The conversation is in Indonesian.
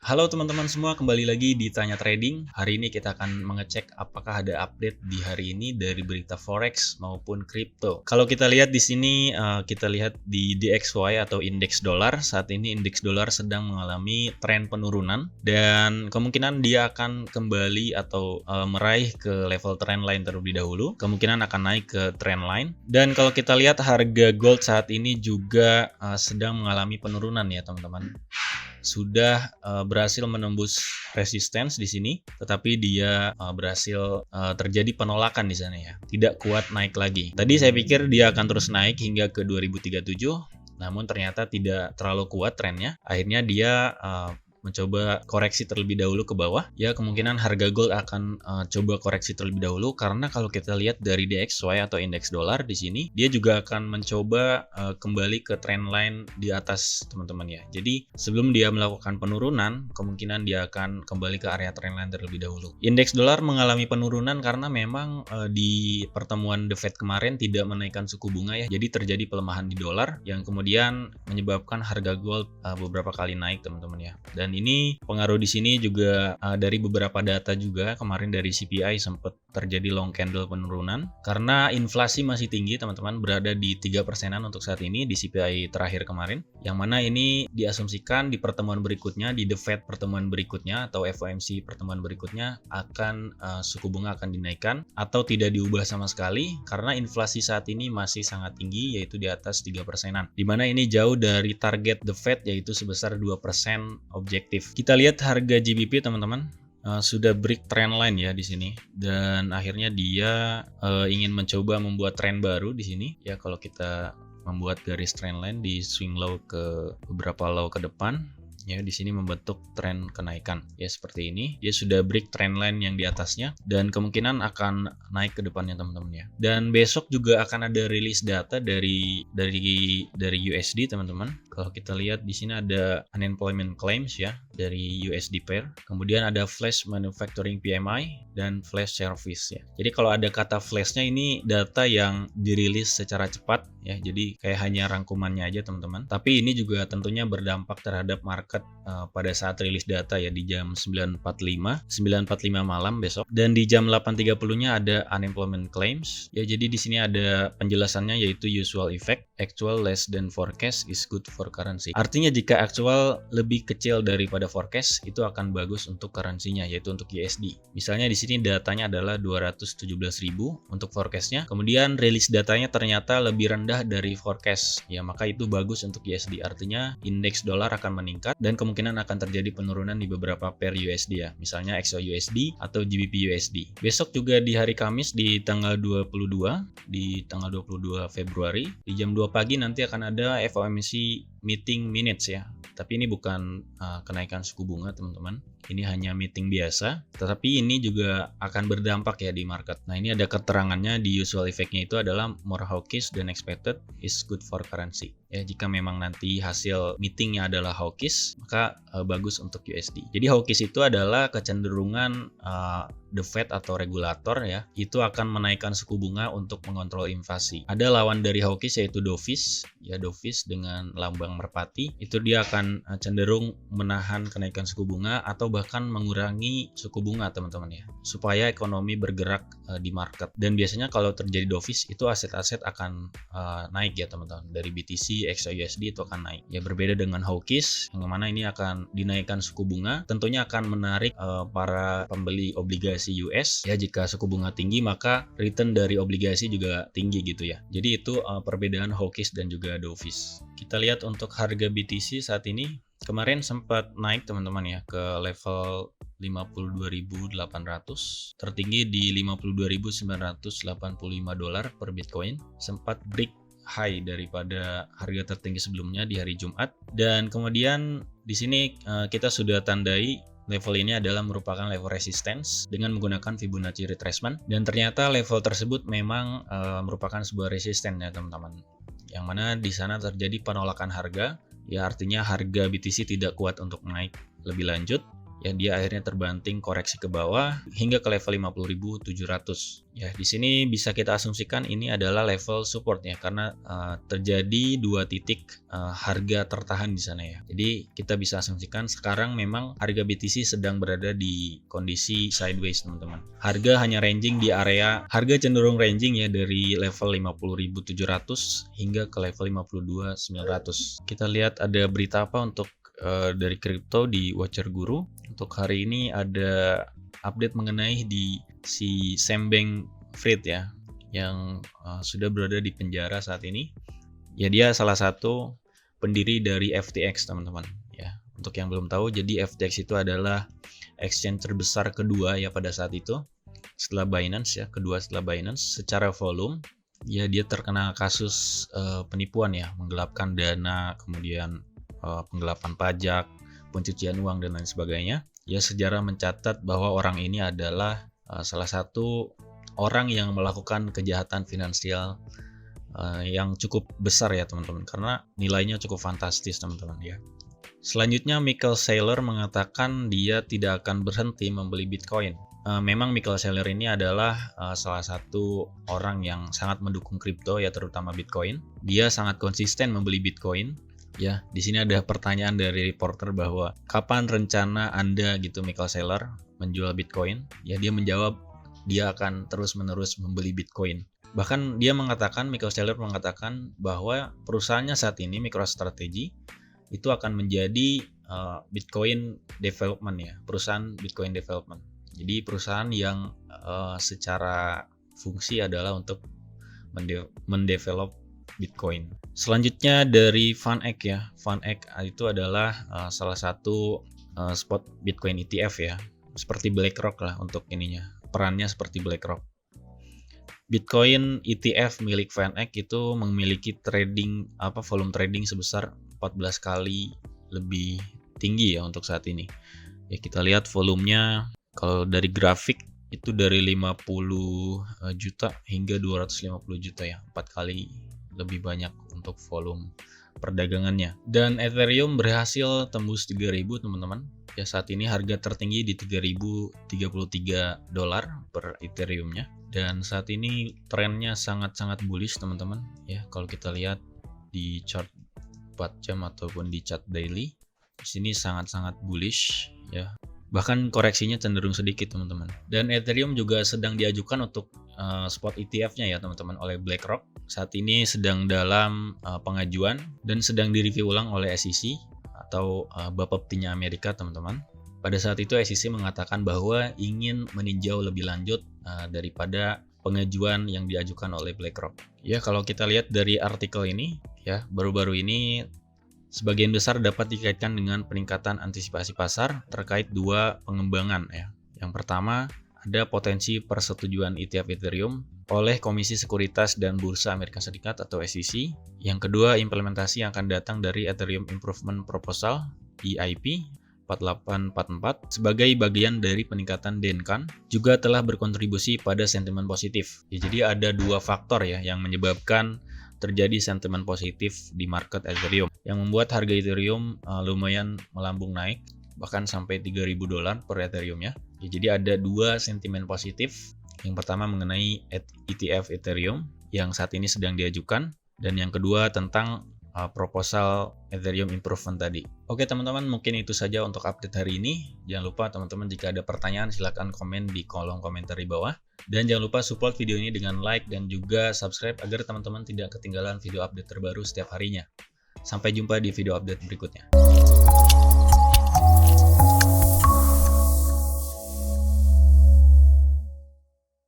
Halo teman-teman semua, kembali lagi di Tanya Trading. Hari ini kita akan mengecek apakah ada update di hari ini dari berita forex maupun kripto. Kalau kita lihat di sini, kita lihat di DXY atau indeks dolar. Saat ini indeks dolar sedang mengalami tren penurunan dan kemungkinan dia akan kembali atau meraih ke level trendline terlebih dahulu. Kemungkinan akan naik ke trendline. Dan kalau kita lihat harga gold saat ini juga sedang mengalami penurunan ya teman-teman. Sudah berhasil menembus resistance di sini, tetapi dia berhasil terjadi penolakan di sana ya. Tidak kuat naik lagi. Tadi saya pikir dia akan terus naik hingga ke 2037, namun ternyata tidak terlalu kuat trennya. Akhirnya dia mencoba koreksi terlebih dahulu ke bawah. Ya, kemungkinan harga gold akan coba koreksi terlebih dahulu karena kalau kita lihat dari DXY atau indeks dolar di sini, dia juga akan mencoba kembali ke trendline di atas teman-teman ya. Jadi, sebelum dia melakukan penurunan, kemungkinan dia akan kembali ke area trendline terlebih dahulu. Indeks dolar mengalami penurunan karena memang di pertemuan The Fed kemarin tidak menaikkan suku bunga ya. Jadi terjadi pelemahan di dolar yang kemudian menyebabkan harga gold beberapa kali naik teman-teman ya. Dan ini pengaruh di sini juga dari beberapa data juga. Kemarin dari CPI sempat terjadi long candle penurunan karena inflasi masih tinggi teman-teman, berada di 3%-an untuk saat ini di CPI terakhir kemarin, yang mana ini diasumsikan di pertemuan berikutnya, di The Fed pertemuan berikutnya atau FOMC pertemuan berikutnya akan suku bunga akan dinaikkan atau tidak diubah sama sekali karena inflasi saat ini masih sangat tinggi, yaitu di atas 3%-an, dimana ini jauh dari target The Fed yaitu sebesar 2% objektif. Kita lihat harga GBP teman-teman sudah break trendline ya di sini, dan akhirnya dia ingin mencoba membuat tren baru di sini ya. Kalau kita membuat garis trendline di swing low ke beberapa low ke depan ya, di sini membentuk tren kenaikan ya seperti ini. Dia sudah break trendline yang di atasnya dan kemungkinan akan naik ke depannya teman-teman ya. Dan besok juga akan ada rilis data dari USD teman-teman. Kalau kita lihat di sini ada unemployment claims ya dari USD pair. Kemudian ada flash manufacturing PMI dan flash service ya. Jadi kalau ada kata flashnya, ini data yang dirilis secara cepat ya. Jadi kayak hanya rangkumannya aja teman-teman. Tapi ini juga tentunya berdampak terhadap market pada saat rilis data ya, di jam 9.45 malam besok. Dan di jam 8.30-nya ada unemployment claims ya. Jadi di sini ada penjelasannya, yaitu usual effect, actual less than forecast is good for currency. Artinya jika actual lebih kecil daripada forecast, itu akan bagus untuk currency-nya, yaitu untuk USD. Misalnya di sini datanya adalah 217.000 untuk forecast-nya. Kemudian rilis datanya ternyata lebih rendah dari forecast. Ya, maka itu bagus untuk USD. Artinya indeks dolar akan meningkat dan kemungkinan akan terjadi penurunan di beberapa pair USD ya. Misalnya XAUUSD atau GBP USD. Besok juga di hari Kamis di tanggal 22 Februari di jam 2 pagi nanti akan ada FOMC meeting minutes ya. Tapi ini bukan kenaikan suku bunga teman-teman. Ini hanya meeting biasa, tetapi ini juga akan berdampak ya di market. Nah, ini ada keterangannya di usual effect-nya, itu adalah more hawkish than expected is good for currency. Ya, jika memang nanti hasil meetingnya adalah hawkish, maka bagus untuk USD. Jadi hawkish itu adalah kecenderungan The Fed atau regulator ya, itu akan menaikkan suku bunga untuk mengontrol inflasi. Ada lawan dari hawkish yaitu dovish ya, dovish dengan lambang merpati, itu dia akan cenderung menahan kenaikan suku bunga atau bahkan mengurangi suku bunga teman-teman ya, supaya ekonomi bergerak di market. Dan biasanya kalau terjadi dovish itu aset-aset akan naik ya teman-teman, dari BTC, XAUUSD itu akan naik ya. Berbeda dengan hawkish yang mana ini akan dinaikkan suku bunga, tentunya akan menarik para pembeli obligasi US ya. Jika suku bunga tinggi maka return dari obligasi juga tinggi gitu ya. Jadi itu perbedaan hawkish dan juga dovish. Kita lihat untuk harga BTC saat ini, kemarin sempat naik teman-teman ya ke level 52.800, tertinggi di 52.985 dolar per Bitcoin, sempat break high daripada harga tertinggi sebelumnya di hari Jumat. Dan kemudian di sini kita sudah tandai level ini adalah merupakan level resistance dengan menggunakan Fibonacci retracement, dan ternyata level tersebut memang merupakan sebuah resisten ya teman-teman, yang mana di sana terjadi penolakan harga ya, artinya harga BTC tidak kuat untuk naik lebih lanjut. Ya, dia akhirnya terbanting koreksi ke bawah hingga ke level 50.700. Ya, di sini bisa kita asumsikan ini adalah level support ya, karena terjadi dua titik harga tertahan di sana ya. Jadi kita bisa asumsikan sekarang memang harga BTC sedang berada di kondisi sideways teman-teman. Harga hanya ranging di area, harga cenderung ranging ya dari level 50.700 hingga ke level 52.900. Kita lihat ada berita apa untuk dari kripto di Watcher Guru. Untuk hari ini ada update mengenai di si Sam Bankman-Fried ya, yang sudah berada di penjara saat ini. Ya, dia salah satu pendiri dari FTX teman-teman ya. Untuk yang belum tahu, jadi FTX itu adalah exchange terbesar kedua ya pada saat itu setelah Binance ya, kedua setelah Binance secara volume. Ya, dia terkena kasus penipuan ya, menggelapkan dana, kemudian penggelapan pajak, pencucian uang dan lain sebagainya. Ya, sejarah mencatat bahwa orang ini adalah salah satu orang yang melakukan kejahatan finansial yang cukup besar ya teman-teman, karena nilainya cukup fantastis teman-teman ya. Selanjutnya Michael Saylor mengatakan dia tidak akan berhenti membeli Bitcoin. Memang Michael Saylor ini adalah salah satu orang yang sangat mendukung kripto ya, terutama Bitcoin. Dia sangat konsisten membeli Bitcoin. Ya, di sini ada pertanyaan dari reporter bahwa kapan rencana Anda gitu Michael Saylor menjual Bitcoin? Ya, dia menjawab dia akan terus-menerus membeli Bitcoin. Bahkan dia mengatakan, Michael Saylor mengatakan bahwa perusahaannya saat ini MicroStrategy itu akan menjadi Bitcoin development ya, perusahaan Bitcoin development. Jadi perusahaan yang secara fungsi adalah untuk mendevelop Bitcoin. Selanjutnya dari VanEck ya. VanEck itu adalah salah satu spot Bitcoin ETF ya. Seperti BlackRock lah untuk ininya. Perannya seperti BlackRock. Bitcoin ETF milik VanEck itu memiliki volume trading sebesar 14 kali lebih tinggi ya untuk saat ini. Ya, kita lihat volumenya kalau dari grafik itu dari 50 juta hingga 250 juta ya, 4 kali lebih banyak untuk volume perdagangannya. Dan Ethereum berhasil tembus 3.000 teman-teman. Ya, saat ini harga tertinggi di 3.033 dolar per Ethereumnya. Dan saat ini trennya sangat-sangat bullish teman-teman. Ya, kalau kita lihat di chart 4 jam ataupun di chart daily, di sini sangat-sangat bullish ya. Bahkan koreksinya cenderung sedikit teman-teman. Dan Ethereum juga sedang diajukan untuk spot ETF-nya ya teman-teman oleh BlackRock. Saat ini sedang dalam pengajuan dan sedang direview ulang oleh SEC atau Bapeptinya Amerika teman-teman. Pada saat itu SEC mengatakan bahwa ingin meninjau lebih lanjut daripada pengajuan yang diajukan oleh BlackRock. Ya, kalau kita lihat dari artikel ini ya, baru-baru ini sebagian besar dapat dikaitkan dengan peningkatan antisipasi pasar terkait dua pengembangan ya. Yang pertama, ada potensi persetujuan ETF Ethereum oleh Komisi Sekuritas dan Bursa Amerika Serikat atau SEC. Yang kedua, implementasi yang akan datang dari Ethereum Improvement Proposal EIP 4844 sebagai bagian dari peningkatan DENCAN juga telah berkontribusi pada sentimen positif. Ya, jadi ada dua faktor ya yang menyebabkan terjadi sentimen positif di market Ethereum yang membuat harga Ethereum lumayan melambung naik bahkan sampai 3.000 dolar per Ethereum ya. Jadi ada dua sentimen positif. Yang pertama mengenai ETF Ethereum yang saat ini sedang diajukan, dan yang kedua tentang proposal Ethereum Improvement tadi. Oke teman-teman, mungkin itu saja untuk update hari ini. Jangan lupa teman-teman jika ada pertanyaan silahkan komen di kolom komentar di bawah. Dan jangan lupa support video ini dengan like dan juga subscribe agar teman-teman tidak ketinggalan video update terbaru setiap harinya. Sampai jumpa di video update berikutnya.